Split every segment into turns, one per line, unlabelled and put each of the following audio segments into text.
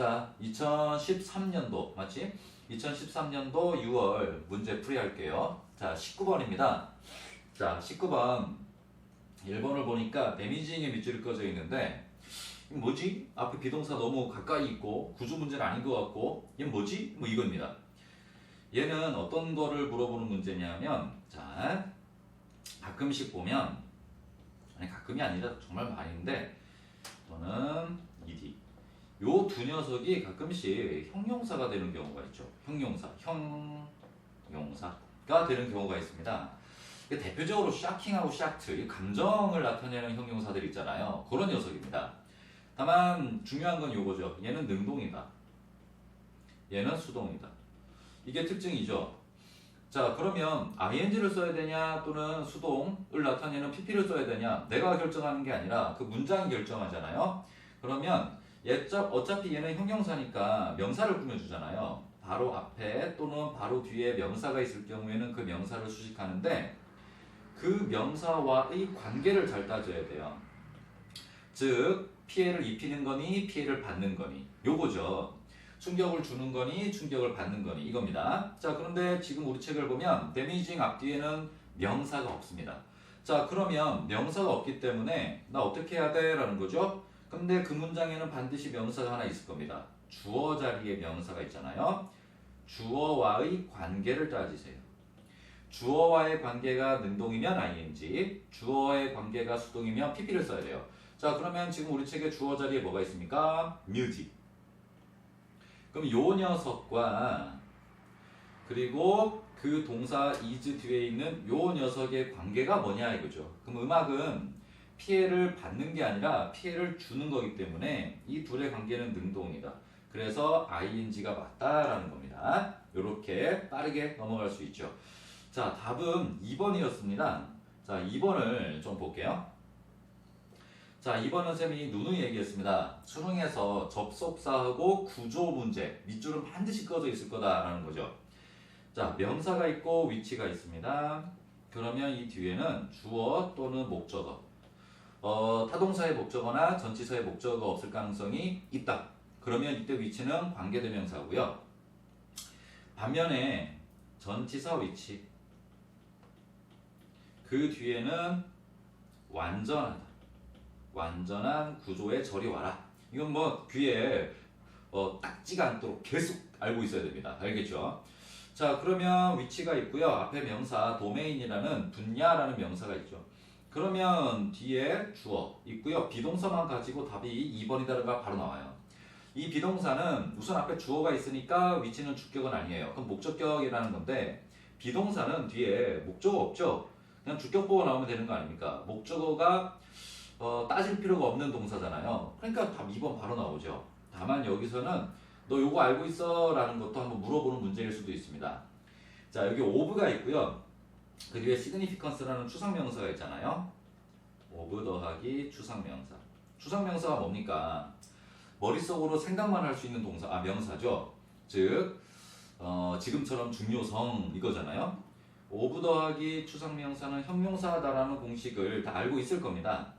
자, 2013년도 맞지? 2013년도 6월 문제 풀이할게요. 자, 19번입니다. 자, 19번 1번을 보니까 데미징의 밑줄이 꺼져 있는데 이거 뭐지? 앞에 비동사 너무 가까이 있고 구조 문제는 아닌 것 같고 이게 뭐지? 뭐 이겁니다. 얘는 어떤 거를 물어보는 문제냐면 자, 가끔씩 보면 아니 가끔이 아니라 정말 많이인데 또는 ed 요 두 녀석이 가끔씩 형용사가 되는 경우가 있죠. 형용사가 되는 경우가 있습니다. 대표적으로 샤킹하고 샤트, 이 감정을 나타내는 형용사들 있잖아요. 그런 녀석입니다. 다만 중요한 건 요거죠. 얘는 능동이다. 얘는 수동이다. 이게 특징이죠. 자, 그러면 ing를 써야 되냐 또는 수동을 나타내는 pp를 써야 되냐 내가 결정하는 게 아니라 그 문장이 결정하잖아요. 그러면 어차피 얘는 형용사니까 명사를 꾸며주잖아요. 바로 앞에 또는 바로 뒤에 명사가 있을 경우에는 그 명사를 수식하는데 그 명사와의 관계를 잘 따져야 돼요. 즉 피해를 입히는 거니 피해를 받는 거니 요거죠. 충격을 주는 거니 충격을 받는 거니 이겁니다. 자, 그런데 지금 우리 책을 보면 데미징 앞뒤에는 명사가 없습니다. 자, 그러면 명사가 없기 때문에 나 어떻게 해야 돼? 라는 거죠. 근데 그 문장에는 반드시 명사가 하나 있을 겁니다. 주어 자리에 명사가 있잖아요. 주어와의 관계를 따지세요. 주어와의 관계가 능동이면 ing, 주어와의 관계가 수동이면 pp를 써야 돼요. 자, 그러면 지금 우리 책에 주어 자리에 뭐가 있습니까? music. 그럼 요 녀석과 그리고 그 동사 is 뒤에 있는 요 녀석의 관계가 뭐냐 이거죠. 그럼 음악은 피해를 받는 게 아니라 피해를 주는 거기 때문에 이 둘의 관계는 능동이다. 그래서 ing가 맞다라는 겁니다. 이렇게 빠르게 넘어갈 수 있죠. 자, 답은 2번이었습니다. 자, 2번을 좀 볼게요. 자, 2번은 쌤이 누누이 얘기했습니다. 수능에서 접속사하고 구조 문제, 밑줄은 반드시 꺼져 있을 거다라는 거죠. 자, 명사가 있고 위치가 있습니다. 그러면 이 뒤에는 주어 또는 목적어, 타동사의 목적어나 전치사의 목적어가 없을 가능성이 있다. 그러면 이때 위치는 관계대명사고요. 반면에 전치사 위치, 그 뒤에는 완전하다. 완전한 구조에 저리 와라. 이건 뭐 귀에 딱지가 않도록 계속 알고 있어야 됩니다. 알겠죠? 자, 그러면 위치가 있고요. 앞에 명사 도메인이라는 분야라는 명사가 있죠. 그러면 뒤에 주어 있고요. 비동사만 가지고 답이 2번이다가 바로 나와요. 이 비동사는 우선 앞에 주어가 있으니까 위치는 주격은 아니에요. 그럼 목적격이라는 건데 비동사는 뒤에 목적어 없죠. 그냥 주격보고 나오면 되는 거 아닙니까? 목적어가 따질 필요가 없는 동사잖아요. 그러니까 답 2번 바로 나오죠. 다만 여기서는 너 요거 알고 있어? 라는 것도 한번 물어보는 문제일 수도 있습니다. 자, 여기 of가 있고요. 그 뒤에 significance라는 추상명사가 있잖아요. of 더하기 추상명사. 추상명사가 뭡니까? 머릿속으로 생각만 할 수 있는 명사죠. 즉 지금처럼 중요성 이거잖아요. of 더하기 추상명사는 형용사다라는 공식을 다 알고 있을 겁니다.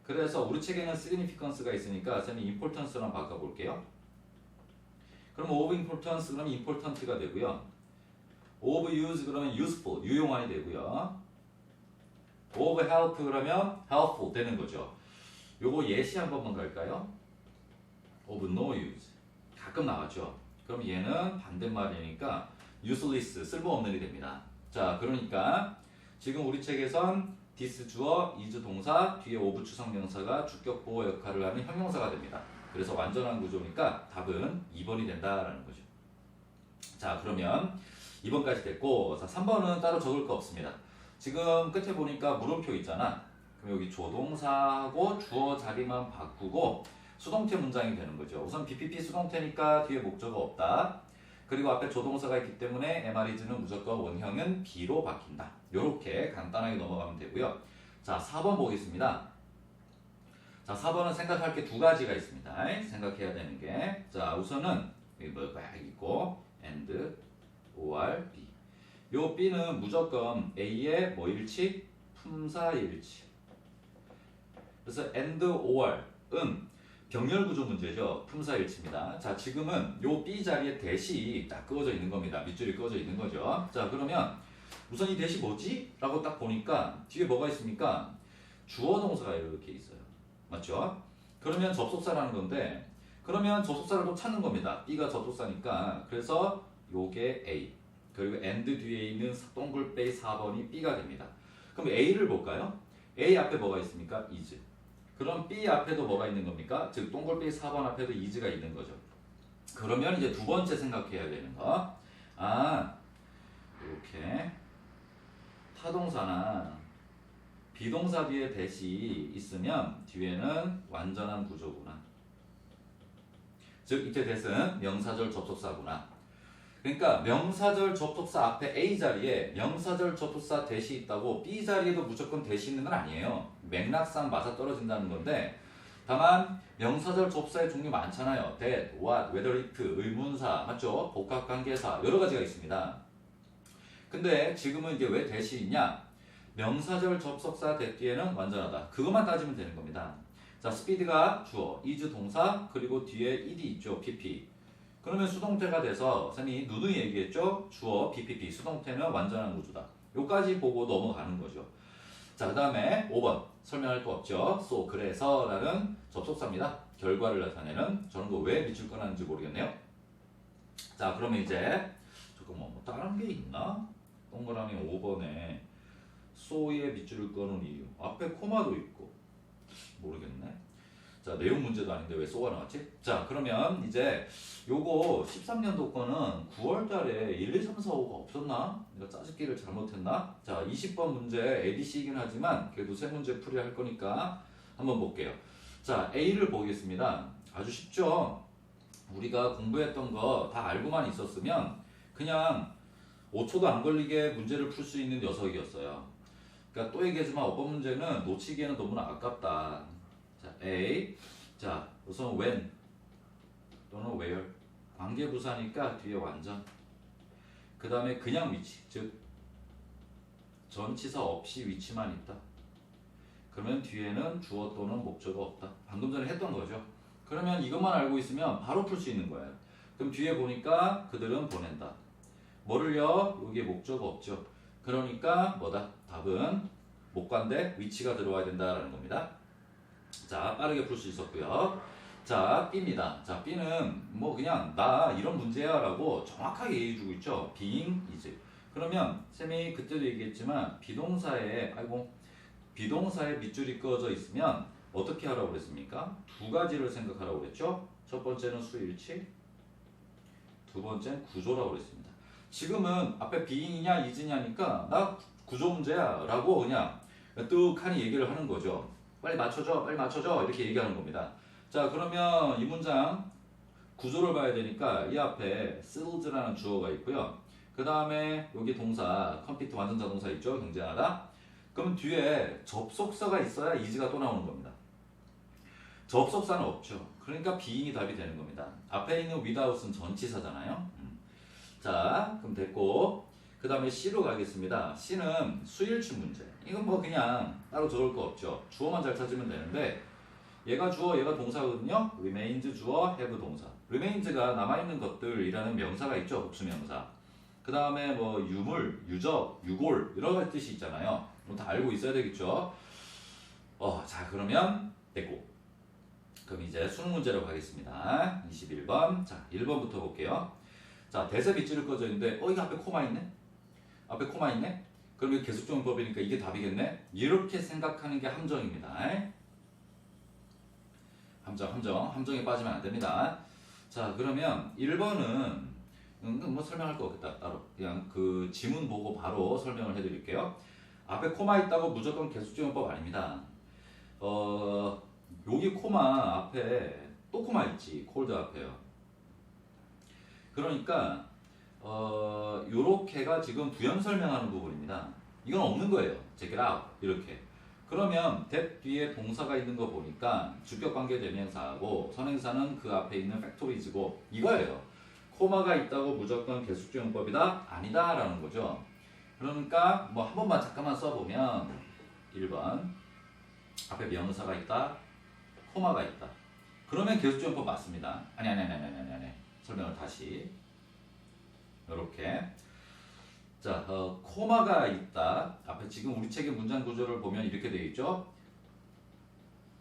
그래서 우리 책에는 significance가 있으니까 쌤이 importance랑 바꿔볼게요. 그럼 of importance 그러면 important가 되고요. of use 그러면 useful, 유용한이 되고요. of help 그러면 helpful 되는 거죠. 요거 예시 한 번만 갈까요? of no use. 가끔 나왔죠. 그럼 얘는 반대말이니까 useless, 쓸모없는 이 됩니다. 자, 그러니까 지금 우리 책에선 this 주어, is 동사, 뒤에 of 추상명사가 주격 보호 역할을 하는 형용사가 됩니다. 그래서 완전한 구조니까 답은 2번이 된다라는 거죠. 자, 그러면 2번까지 됐고, 자, 3번은 따로 적을 거 없습니다. 지금 끝에 보니까 물음표 있잖아. 그럼 여기 조동사하고 주어 자리만 바꾸고 수동태 문장이 되는 거죠. 우선 BPP 수동태니까 뒤에 목적어 없다. 그리고 앞에 조동사가 있기 때문에 MR이즈는 무조건 원형은 B로 바뀐다. 이렇게 간단하게 넘어가면 되고요. 자, 4번 보겠습니다. 자, 4번은 생각할 게 두 가지가 있습니다. 생각해야 되는 게. 자, 우선은 여기 뭐가 있고 and, or, B. 요 B는 무조건 A의 뭐일치? 품사일치. 그래서 and, or은 병렬 구조 문제죠. 품사일치입니다. 자, 지금은 요 B 자리에 대시 딱 그어져 있는 겁니다. 밑줄이 그어져 있는 거죠. 자, 그러면 우선 이 대시 뭐지? 라고 딱 보니까 뒤에 뭐가 있습니까? 주어 동사가 이렇게 있어요. 맞죠? 그러면 접속사라는 건데, 그러면 접속사를 또 찾는 겁니다. B가 접속사니까. 그래서 요게 A. 그리고 and 뒤에 있는 동글빼기 4번이 B가 됩니다. 그럼 A를 볼까요? A 앞에 뭐가 있습니까? is. 그럼 B 앞에도 뭐가 있는 겁니까? 즉 동글빼기 4번 앞에도 is가 있는 거죠. 그러면 이제 두 번째 생각해야 되는 거. 아, 이렇게 타동사나 비동사 뒤에 대시 있으면 뒤에는 완전한 구조구나. 즉 이때 대신 명사절 접속사구나. 그러니까 명사절 접속사 앞에 A 자리에 명사절 접속사 대시 있다고 B 자리에도 무조건 대시 있는 건 아니에요. 맥락상 맞아떨어진다는 건데, 다만 명사절 접속사의 종류 많잖아요. that, what, whether it, 의문사, 맞죠? 복합관계사 여러 가지가 있습니다. 근데 지금은 이제 왜 대시 있냐? 명사절 접속사 that 뒤에는 완전하다. 그것만 따지면 되는 겁니다. 자, 스피드가 주어, is 동사, 그리고 뒤에 ed 있죠, pp. 그러면 수동태가 돼서 쌤이 누누이 얘기했죠? 주어, PPP, 수동태는 완전한 구조다. 요까지 보고 넘어가는 거죠. 자, 그 다음에 5번 설명할 거 없죠? so, 그래서 라는 접속사입니다. 결과를 나타내는. 저는 그 왜 밑줄 꺼놨는지 모르겠네요. 자, 그러면 이제 잠깐만 뭐 다른 게 있나? 동그라미 5번에 so의 밑줄을 꺼놓은 이유. 앞에 코마도 있고 모르겠네. 자, 내용 문제도 아닌데 왜 so가 나왔지? 자, 그러면 이제 요거 13년도 거는 9월 달에 1, 2, 3, 4, 5가 없었나? 내가 짜집기를 잘못했나? 자, 20번 문제 ABC이긴 하지만 그래도 세 문제 풀이할 거니까 한번 볼게요. 자, A를 보겠습니다. 아주 쉽죠? 우리가 공부했던 거 다 알고만 있었으면 그냥 5초도 안 걸리게 문제를 풀 수 있는 녀석이었어요. 그러니까 또 얘기하지만 어떤 문제는 놓치기에는 너무나 아깝다. 자, A. 자, 우선 when 또는 where. 관계부사니까 뒤에 완전. 그 다음에 그냥 위치. 즉, 전치사 없이 위치만 있다. 그러면 뒤에는 주어 또는 목적어 없다. 방금 전에 했던 거죠. 그러면 이것만 알고 있으면 바로 풀 수 있는 거예요. 그럼 뒤에 보니까 그들은 보낸다. 뭐를요? 여기에 목적어 없죠. 그러니까 뭐다? 답은 목관대 위치가 들어와야 된다라는 겁니다. 자, 빠르게 풀 수 있었고요. 자, B입니다. 자, B는 뭐 그냥 나 이런 문제야 라고 정확하게 얘기해주고 있죠. being is. 그러면 쌤이 그때도 얘기했지만 비동사에 밑줄이 그어져 있으면 어떻게 하라고 그랬습니까? 두 가지를 생각하라고 그랬죠. 첫 번째는 수일치, 두 번째는 구조라고 그랬습니다. 지금은 앞에 being이냐 is냐니까 나 구조 문제야 라고 그냥 뚝하니 얘기를 하는 거죠. 빨리 맞춰줘, 빨리 맞춰줘 이렇게 얘기하는 겁니다. 자, 그러면 이 문장 구조를 봐야 되니까 이 앞에 sills라는 주어가 있고요. 그 다음에 여기 동사 컴피트 완전 자동사 있죠, 경쟁하다. 그럼 뒤에 접속사가 있어야 is가 또 나오는 겁니다. 접속사는 없죠. 그러니까 being이 답이 되는 겁니다. 앞에 있는 without은 전치사잖아요. 자, 그럼 됐고, 그 다음에 C로 가겠습니다. C는 수일치 문제. 이건 뭐 그냥 따로 적을 거 없죠. 주어만 잘 찾으면 되는데, 얘가 주어, 얘가 동사거든요. remains 주어, have 동사. remains가 남아있는 것들이라는 명사가 있죠. 복수명사. 그 다음에 뭐 유물, 유적, 유골 여러 가지 뜻이 있잖아요. 다 알고 있어야 되겠죠. 자, 그러면 됐고. 그럼 이제 수능 문제로 가겠습니다. 21번. 자, 1번부터 볼게요. 자, 대세 밑줄을 꺼져 있는데 이거 앞에 코마 있네? 앞에 코마 있네? 그럼 이거 계속적용법이니까 이게 답이겠네? 이렇게 생각하는 게 함정입니다. 함정에 빠지면 안 됩니다. 자, 그러면 1번은 뭐 설명할 거 없겠다. 따로 그냥 그 지문 보고 바로 설명을 해드릴게요. 앞에 코마 있다고 무조건 계속적용법 아닙니다. 여기 코마 앞에 또 코마 있지. 콜드 앞에요. 그러니까 요렇게가 지금 부연 설명하는 부분입니다. 이건 없는 거예요. check it out 이렇게. 그러면 that 뒤에 동사가 있는 거 보니까 주격관계 대명사하고 선행사는 그 앞에 있는 factories고 이거예요. 코마가 있다고 무조건 계속적용법이다? 아니다 라는 거죠. 그러니까 뭐 한 번만 잠깐만 써보면 1번 앞에 명사가 있다, 코마가 있다. 그러면 계속적용법 맞습니다. 아니. 설명을 다시. 이렇게. 자, 코마가 있다. 앞에 지금 우리 책의 문장 구조를 보면 이렇게 되어 있죠.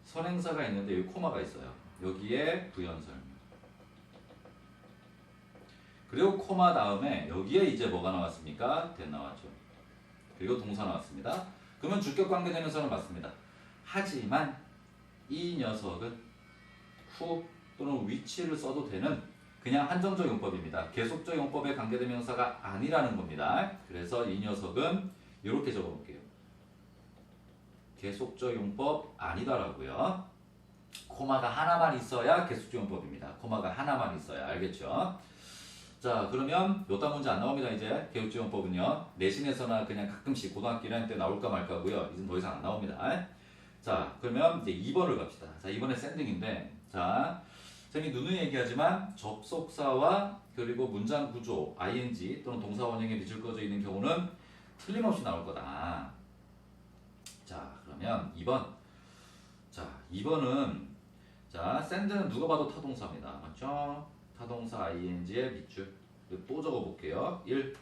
선행사가 있는데 여기 코마가 있어요. 여기에 부연설명. 그리고 코마 다음에 여기에 이제 뭐가 나왔습니까? 된 나왔죠. 그리고 동사 나왔습니다. 그러면 주격 관계대명사는 맞습니다. 하지만 이 녀석은 후 또는 위치를 써도 되는 그냥 한정적 용법입니다. 계속적 용법의 관계대명사가 아니라는 겁니다. 그래서 이 녀석은 이렇게 적어볼게요. 계속적 용법 아니다라고요. 코마가 하나만 있어야 계속적 용법입니다. 코마가 하나만 있어야. 알겠죠? 자, 그러면 요딴 문제 안 나옵니다. 이제 계속적 용법은요. 내신에서나 그냥 가끔씩 고등학교 1학년 때 나올까 말까고요. 이제 더 이상 안 나옵니다. 자, 그러면 이제 2번을 갑시다. 자, 이번에 샌딩인데, 자, 쌤이 누누이 얘기하지만 접속사와 그리고 문장 구조, ing 또는 동사 원형에 밑줄 꺼져 있는 경우는 틀림없이 나올 거다. 자, 그러면 2번. 자, 2번은 자, send는 누가 봐도 타동사입니다. 맞죠? 타동사 ing의 밑줄. 또 적어볼게요. 1.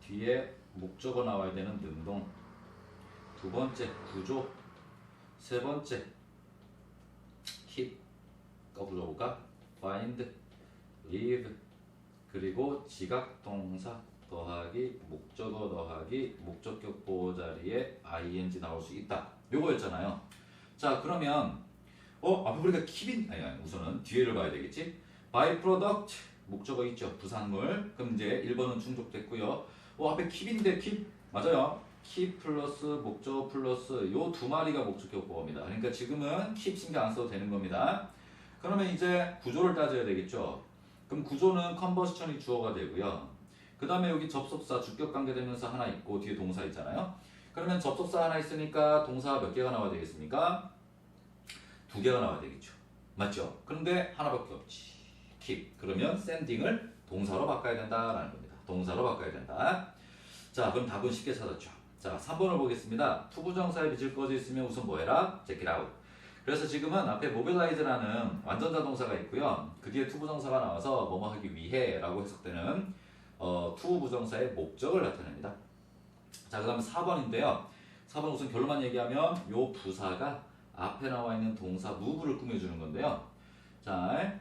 뒤에 목적어 나와야 되는 능동. 두 번째, 구조. 세 번째, keep. 꺼불어볼까? find, leave. 그리고 지각동사 더하기 목적어 더하기 목적격 보호 자리에 ing 나올 수 있다. 요거였잖아요. 자, 그러면 앞에 보니까 keep인 아니 우선은 뒤에를 봐야 되겠지. byproduct 목적어 있죠. 부산물. 그럼 이제 1번은 충족됐고요. 앞에 keep인데 keep 맞아요. keep 플러스 목적어 플러스 요 두 마리가 목적격 보호입니다. 그러니까 지금은 keep 신경 안 써도 되는 겁니다. 그러면 이제 구조를 따져야 되겠죠. 그럼 구조는 컨버션이 주어가 되고요. 그 다음에 여기 접속사, 주격 관계대명사 하나 있고 뒤에 동사 있잖아요. 그러면 접속사 하나 있으니까 동사 몇 개가 나와야 되겠습니까? 2개가 나와야 되겠죠. 맞죠? 그런데 하나밖에 없지. keep. 그러면 sending을 동사로 바꿔야 된다라는 겁니다. 동사로 바꿔야 된다. 자, 그럼 답은 쉽게 찾았죠. 자, 3번을 보겠습니다. 투부정사에 빛을 꺼져 있으면 우선 뭐 해라? check it out. 그래서 지금은 앞에 mobilize라는 완전자 동사가 있고요. 그 뒤에 투부정사가 나와서 뭐뭐 하기 위해 라고 해석되는 투부정사의 목적을 나타냅니다. 자, 그 다음에 4번인데요. 4번 우선 결론만 얘기하면 요 부사가 앞에 나와 있는 동사 move를 꾸며주는 건데요. 자,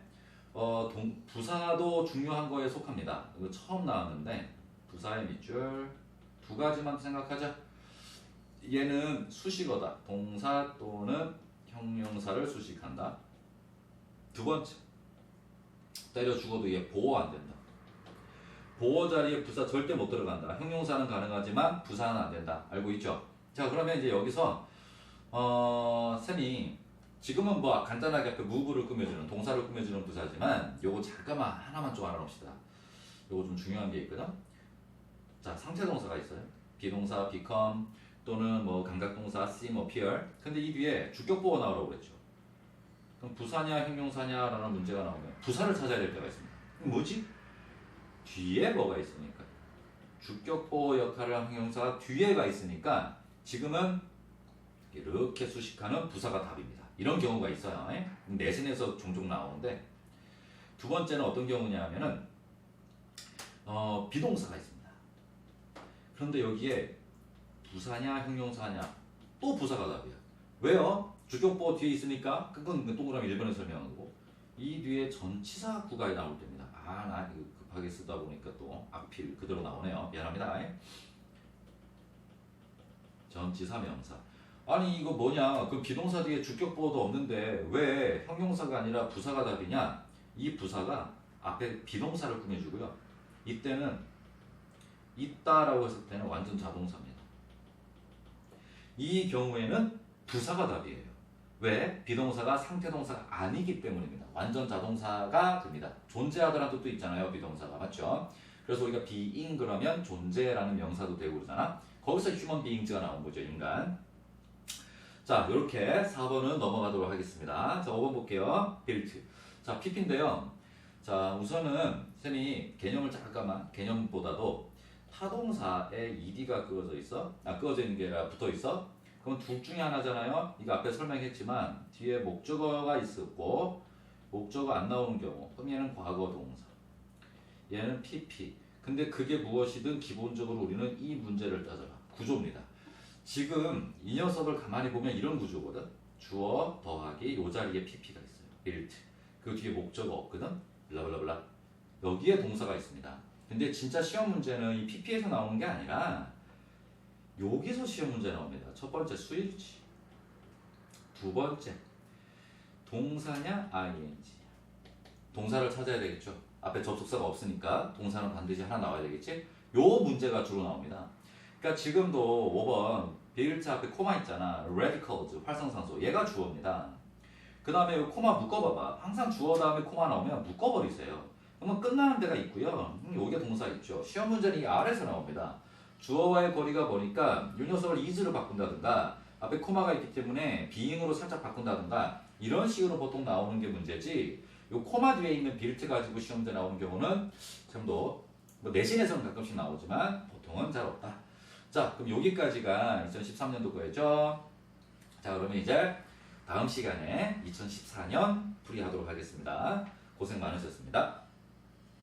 부사도 중요한 거에 속합니다. 이거 처음 나왔는데 부사의 밑줄 두 가지만 생각하자. 얘는 수식어다. 동사 또는 형용사를 수식한다. 두 번째, 때려 죽어도 얘 보호 안 된다. 보호 자리에 부사 절대 못 들어간다. 형용사는 가능하지만 부사는 안 된다. 알고 있죠? 자, 그러면 이제 여기서 쌤이 지금은 뭐 간단하게 앞에 move를 꾸며주는 동사를 꾸며주는 부사지만 요거 잠깐만 하나만 좀 알아봅시다. 요거 좀 중요한 게 있거든. 자, 상태 동사가 있어요. 비동사 become 또는 뭐 감각동사 seem, appear. 근데 이 뒤에 주격 보호 나오라고 그랬죠. 그럼 부사냐 형용사냐라는 문제가 나오면 부사를 찾아야 될 때가 있습니다. 그럼 뭐지? 뒤에 뭐가 있으니까. 주격 보호 역할을 한 형용사가 뒤에가 있으니까 지금은 이렇게 수식하는 부사가 답입니다. 이런 경우가 있어요. 내신에서 종종 나오는데 두 번째는 어떤 경우냐 하면은 비동사가 있습니다. 그런데 여기에 부사냐 형용사냐 또 부사가 답이야. 왜요? 주격보호 뒤에 있으니까 그건 동그라미 1번에 설명한 거고 이 뒤에 전치사 구가에 나올 때입니다. 나 이거 급하게 쓰다 보니까 또 악필 그대로 나오네요. 미안합니다. 전치사 명사. 아니 이거 뭐냐? 그 비동사 뒤에 주격보호도 없는데 왜 형용사가 아니라 부사가 답이냐? 이 부사가 앞에 비동사를 꾸며주고요. 이때는 있다라고 했을 때는 완전 자동사입니다. 이 경우에는 부사가 답이에요. 왜? 비동사가 상태동사가 아니기 때문입니다. 완전 자동사가 됩니다. 존재하다라는 뜻도 있잖아요. 비동사가. 맞죠? 그래서 우리가 being 그러면 존재라는 명사도 되고 그러잖아. 거기서 human beings가 나온 거죠. 인간. 자, 이렇게 4번은 넘어가도록 하겠습니다. 자, 5번 볼게요. built. 자, PP인데요. 자, 우선은 쌤이 개념을 잠깐만 개념보다도 타동사에 ed가 끄어져 있어? 끄어져 있는 게 아니라 붙어 있어? 그럼 둘 중에 하나잖아요. 이거 앞에 설명했지만 뒤에 목적어가 있었고 목적어 안 나오는 경우 그럼 얘는 과거 동사, 얘는 PP. 근데 그게 무엇이든 기본적으로 우리는 이 문제를 따져라. 구조입니다. 지금 이 녀석을 가만히 보면 이런 구조거든. 주어 더하기 요 자리에 PP가 있어요. built. 그 뒤에 목적어 없거든. 블라블라블라. 여기에 동사가 있습니다. 근데 진짜 시험 문제는 이 PP에서 나오는 게 아니라 여기서 시험 문제 나옵니다. 첫 번째 수일치, 두 번째 동사냐 ing. 동사를 찾아야 되겠죠. 앞에 접속사가 없으니까 동사는 반드시 하나 나와야 되겠지. 요 문제가 주로 나옵니다. 그러니까 지금도 5번 built 앞에 코마 있잖아. radicals 활성산소. 얘가 주어입니다. 그 다음에 코마 묶어봐봐. 항상 주어 다음에 코마 나오면 묶어버리세요. 그러면 끝나는 데가 있고요. 여기에 동사 있죠. 시험 문제는 이 아래에서 나옵니다. 주어와의 거리가 보니까 이 녀석을 is로 바꾼다든가 앞에 코마가 있기 때문에 being으로 살짝 바꾼다든가 이런 식으로 보통 나오는 게 문제지. 요 코마 뒤에 있는 built 가지고 시험 문제 나오는 경우는 참도 뭐 내신에서는 가끔씩 나오지만 보통은 잘 없다. 자, 그럼 여기까지가 2013년도 거였죠. 자, 그러면 이제 다음 시간에 2014년 풀이하도록 하겠습니다. 고생 많으셨습니다.